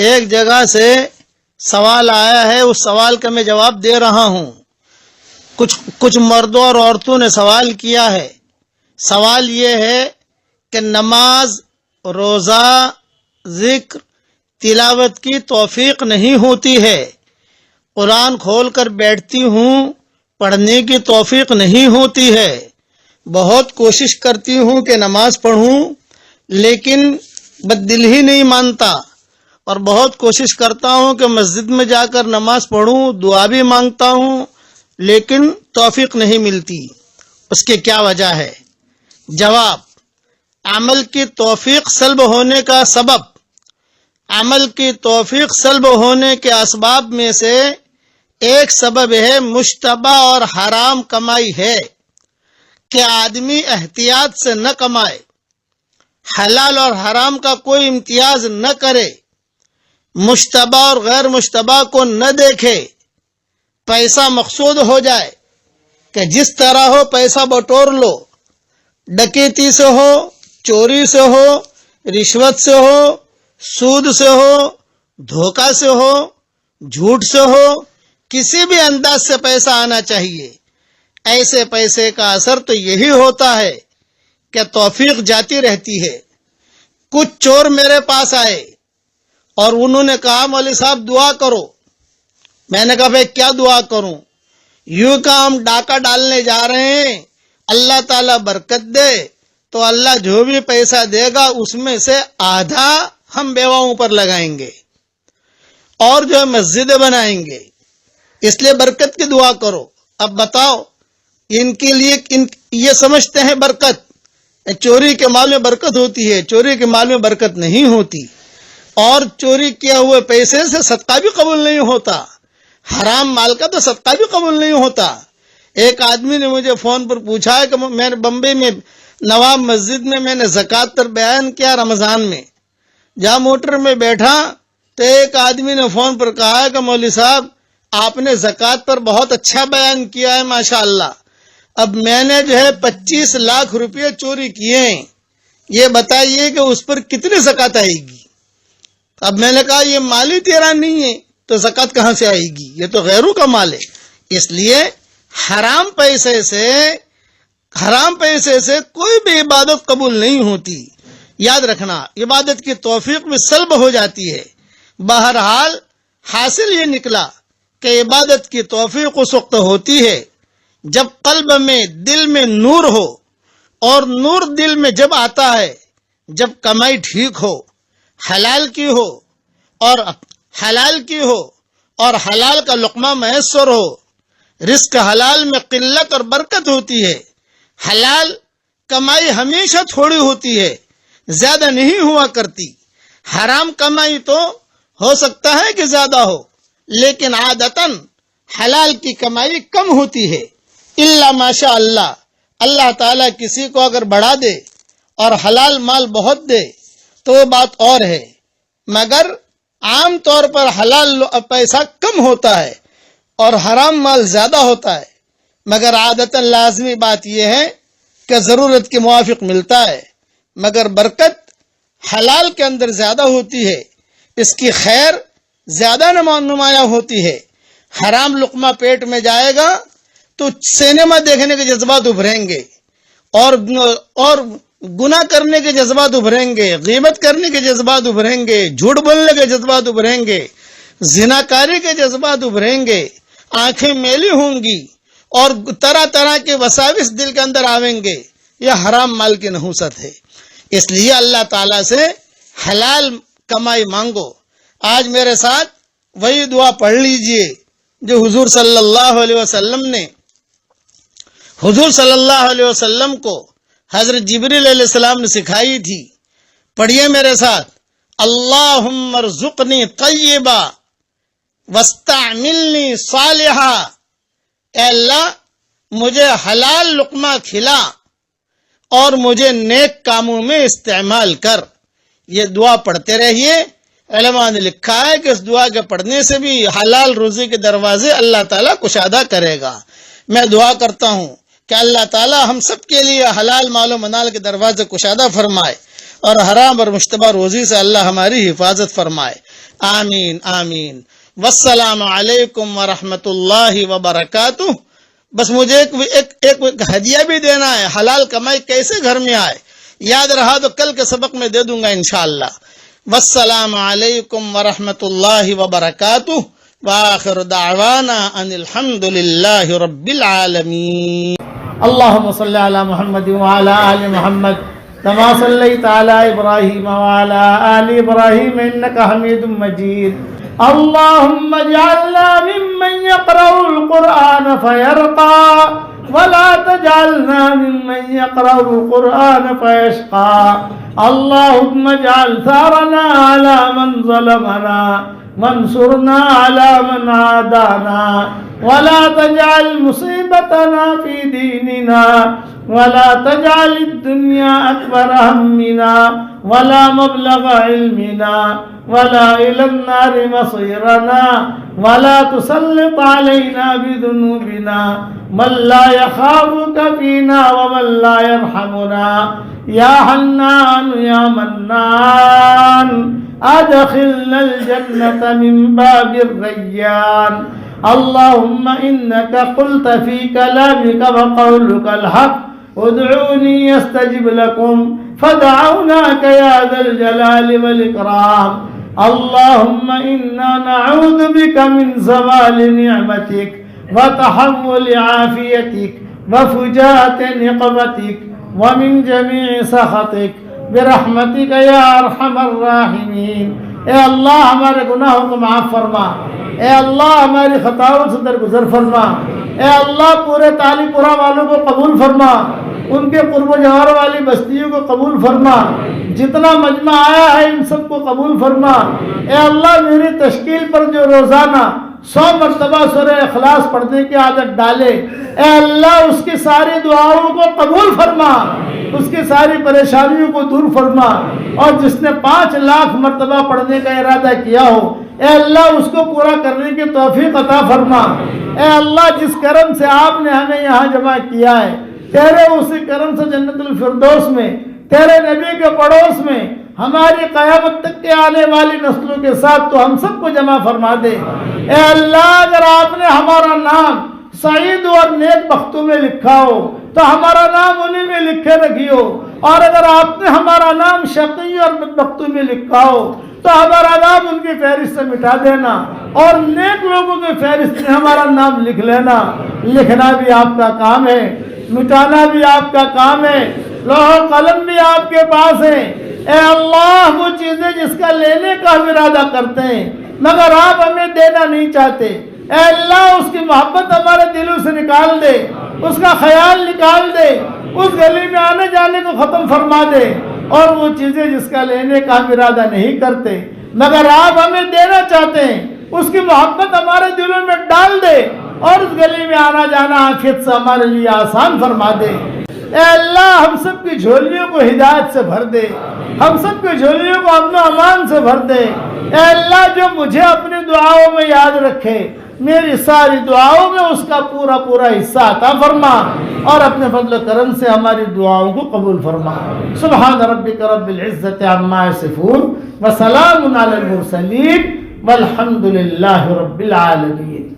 ایک جگہ سے سوال آیا ہے، اس سوال کا میں جواب دے رہا ہوں۔ کچھ مردوں اور عورتوں نے سوال کیا ہے۔ سوال یہ ہے کہ نماز، روزہ، ذکر، تلاوت کی توفیق نہیں ہوتی ہے۔ قرآن کھول کر بیٹھتی ہوں، پڑھنے کی توفیق نہیں ہوتی ہے۔ بہت کوشش کرتی ہوں کہ نماز پڑھوں، لیکن بددل ہی نہیں مانتا، اور بہت کوشش کرتا ہوں کہ مسجد میں جا کر نماز پڑھوں، دعا بھی مانگتا ہوں، لیکن توفیق نہیں ملتی۔ اس کی کیا وجہ ہے؟ جواب: عمل کی توفیق سلب ہونے کا سبب، عمل کی توفیق سلب ہونے کے اسباب میں سے ایک سبب ہے مشتبہ اور حرام کمائی ہے، کہ آدمی احتیاط سے نہ کمائے، حلال اور حرام کا کوئی امتیاز نہ کرے، مشتبہ اور غیر مشتبہ کو نہ دیکھے، پیسہ مقصود ہو جائے کہ جس طرح ہو پیسہ بٹور لو، ڈکیتی سے ہو، چوری سے ہو، رشوت سے ہو، سود سے ہو، دھوکہ سے ہو، جھوٹ سے ہو، کسی بھی انداز سے پیسہ آنا چاہیے۔ ایسے پیسے کا اثر تو یہی ہوتا ہے کہ توفیق جاتی رہتی ہے۔ کچھ چور میرے پاس آئے اور انہوں نے کہا مولوی صاحب دعا کرو۔ میں نے کہا بھائی کیا دعا کروں؟ یوں کہ ہم ڈاکہ ڈالنے جا رہے ہیں، اللہ تعالیٰ برکت دے تو اللہ جو بھی پیسہ دے گا اس میں سے آدھا ہم بیواؤں پر لگائیں گے اور جو مسجدیں بنائیں گے، اس لیے برکت کی دعا کرو۔ اب بتاؤ، ان کے لیے یہ سمجھتے ہیں برکت، چوری کے مال میں برکت ہوتی ہے، چوری کے مال میں برکت نہیں ہوتی، اور چوری کیا ہوئے پیسے سے صدقہ بھی قبول نہیں ہوتا، حرام مال کا تو صدقہ بھی قبول نہیں ہوتا۔ ایک آدمی نے مجھے فون پر پوچھا ہے کہ میں نے بمبئی میں نواب مسجد میں نے زکوٰۃ پر بیان کیا رمضان میں، جہاں موٹر میں بیٹھا تو ایک آدمی نے فون پر کہا ہے کہ مولوی صاحب آپ نے زکوٰۃ پر بہت اچھا بیان کیا ہے ماشاءاللہ، اب میں نے جو ہے 25 لاکھ روپے چوری کیے ہیں، یہ بتائیے کہ اس پر کتنی زکوٰۃ آئے گی؟ اب میں نے کہا یہ مال ہی تیرا نہیں ہے تو زکوٰۃ کہاں سے آئے گی؟ یہ تو غیروں کا مال ہے۔ اس لیے حرام پیسے سے کوئی بھی عبادت قبول نہیں ہوتی۔ یاد رکھنا، عبادت کی توفیق بھی سلب ہو جاتی ہے۔ بہرحال حاصل یہ نکلا کہ عبادت کی توفیق اس وقت ہوتی ہے جب قلب میں، دل میں نور ہو، اور نور دل میں جب آتا ہے جب کمائی ٹھیک ہو، حلال کی ہو اور حلال کا لقمہ میسر ہو، رزق حلال میں قلت اور برکت ہوتی ہے، حلال کمائی ہمیشہ تھوڑی ہوتی ہے، زیادہ نہیں ہوا کرتی، حرام کمائی تو ہو سکتا ہے کہ زیادہ ہو، لیکن عادتاً حلال کی کمائی کم ہوتی ہے، الا ماشاء اللہ، اللہ تعالیٰ کسی کو اگر بڑھا دے اور حلال مال بہت دے تو وہ بات اور ہے، مگر عام طور پر حلال پیسہ کم ہوتا ہے اور حرام مال زیادہ ہوتا ہے، مگر عادتاً لازمی بات یہ ہے کہ ضرورت کے موافق ملتا ہے، مگر برکت حلال کے اندر زیادہ ہوتی ہے، اس کی خیر زیادہ نمایاں ہوتی ہے۔ حرام لقمہ پیٹ میں جائے گا تو سینما دیکھنے کے جذبات ابھریں گے، اور گناہ کرنے کے جذبات ابھریں گے، غیبت کرنے کے جذبات ابھریں گے، جھوٹ بولنے کے جذبات ابھریں گے، زناکاری کے جذبات ابھریں گے، آنکھیں میلی ہوں گی، اور طرح طرح کے وساوس دل کے اندر آئیں گے۔ یہ حرام مال کی نحوست ہے۔ اس لیے اللہ تعالیٰ سے حلال کمائی مانگو۔ آج میرے ساتھ وہی دعا پڑھ لیجئے جو حضور صلی اللہ علیہ وسلم کو حضرت جبریل علیہ السلام نے سکھائی تھی۔ پڑھیے میرے ساتھ: اللہم ارزقنی طیبا واستعملنی صالحا، اے اللہ مجھے حلال لقمہ کھلا اور مجھے نیک کاموں میں استعمال کر۔ یہ دعا پڑھتے رہیے۔ علماء نے لکھا ہے کہ اس دعا کے پڑھنے سے بھی حلال روزی کے دروازے اللہ تعالیٰ کشادہ کرے گا۔ میں دعا کرتا ہوں کہ اللہ تعالیٰ ہم سب کے لیے حلال مال و منال کے دروازے کشادہ فرمائے، اور حرام اور مشتبہ روزی سے اللہ ہماری حفاظت فرمائے، آمین آمین۔ والسلام علیکم ورحمۃ اللہ وبرکاتہ۔ بس مجھے ایک ہدیہ بھی دینا ہے، حلال کمائی کیسے گھر میں آئے، یاد رہا تو کل کے سبق میں دے دوں گا انشاءاللہ۔ والسلام علیکم ورحمۃ اللہ وبرکاتہ، وآخر دعوانا ان الحمد للہ رب العالمین۔ اللہم صلی علی محمد وعلی آل محمد كما صليت على إبراهيم وعلى آل إبراهيم إنك حميد مجيد۔ اللهم اجعلنا ممن يقرأ القرآن فيرقى ولا تجعلنا ممن يقرأ القرآن فيشقى۔ اللهم اجعل ثارنا على من ظلمنا وانصرنا على من عادانا ولا تجعل مصيبتنا في ديننا ولا تجعل الدنيا أكبر همنا ولا مبلغ علمنا ولا إلى النار مصيرنا ولا تسلط علينا بذنوبنا من لا يخافك فينا ومن لا يرحمنا يا حنان يا منان أدخلنا الجنة من باب الريان۔ اللهم إنك قلت في كلامك وقولك الحق ادعوني يستجب لكم فدعوناك يا ذا الجلال والإكرام۔ اللهم إنا نعوذ بك من زوال نعمتك وتحول عافيتك وفجاءة نقمتك ومن جميع سخطك برحمتك یا ارحم الراحمین۔ اے اللہ ہمارے گناہوں کو معاف فرما، اے اللہ ہماری خطاؤں سے درگزر فرما، اے اللہ پورے تالی پورا والوں کو قبول فرما، ان کے قرب و جوار والی بستیوں کو قبول فرما، جتنا مجمع آیا ہے ان سب کو قبول فرما۔ اے اللہ میری تشکیل پر جو روزانہ 100 مرتبہ سورہ اخلاص پڑھنے کی عادت ڈالے، اے اللہ اس کی ساری دعاؤں کو قبول فرما، اس کی ساری پریشانیوں کو دور فرما، اور جس نے 5 لاکھ مرتبہ پڑھنے کا ارادہ کیا ہو اے اللہ اس کو پورا کرنے کی توفیق عطا فرما۔ اے اللہ جس کرم سے آپ نے ہمیں یہاں جمع کیا ہے، تیرے اسی کرم سے جنت الفردوس میں تیرے نبی کے پڑوس میں ہماری قیامت تک کے آنے والی نسلوں کے ساتھ تو ہم سب کو جمع فرما دے۔ اے اللہ اگر آپ نے ہمارا نام سعید اور نیک بختوں میں لکھا ہو تو ہمارا نام انہی میں لکھے رکھیو، اور اگر آپ نے ہمارا نام شقی اور بدبختوں میں لکھا ہو تو ہمارا نام ان کی فہرست سے مٹا دینا، اور نیک لوگوں کی فہرست میں ہمارا نام لکھ لینا۔ لکھنا بھی آپ کا کام ہے، مٹانا بھی آپ کا کام ہے، لوح و قلم بھی آپ کے پاس ہے۔ اے اللہ وہ چیزیں جس کا لینے کا ہم ارادہ کرتے ہیں مگر آپ ہمیں دینا نہیں چاہتے، اے اللہ اس کی محبت ہمارے دلوں سے نکال دے، اس کا خیال نکال دے، اس گلی میں آنے جانے کو ختم فرما دے، اور وہ چیزیں جس کا لینے کا ہم ارادہ نہیں کرتے مگر آپ ہمیں دینا چاہتے ہیں اس کی محبت ہمارے دلوں میں ڈال دے، اور اس گلی میں آنا جانا عافیت سے ہمارے لیے آسان فرما دے۔ اے اللہ ہم سب کی جھولیوں کو ہدایت سے بھر دے، ہم سب کی جھولیوں کو امن و امان سے بھر دے۔ اے اللہ جو مجھے اپنی دعاؤں میں یاد رکھے میری ساری دعاؤں میں اس کا پورا پورا حصہ عطا فرما، اور اپنے فضل و کرم سے ہماری دعاؤں کو قبول فرما۔ سبحان ربک رب العزت عما یصفون وسلام علی المرسلین والحمد للہ رب العالمین۔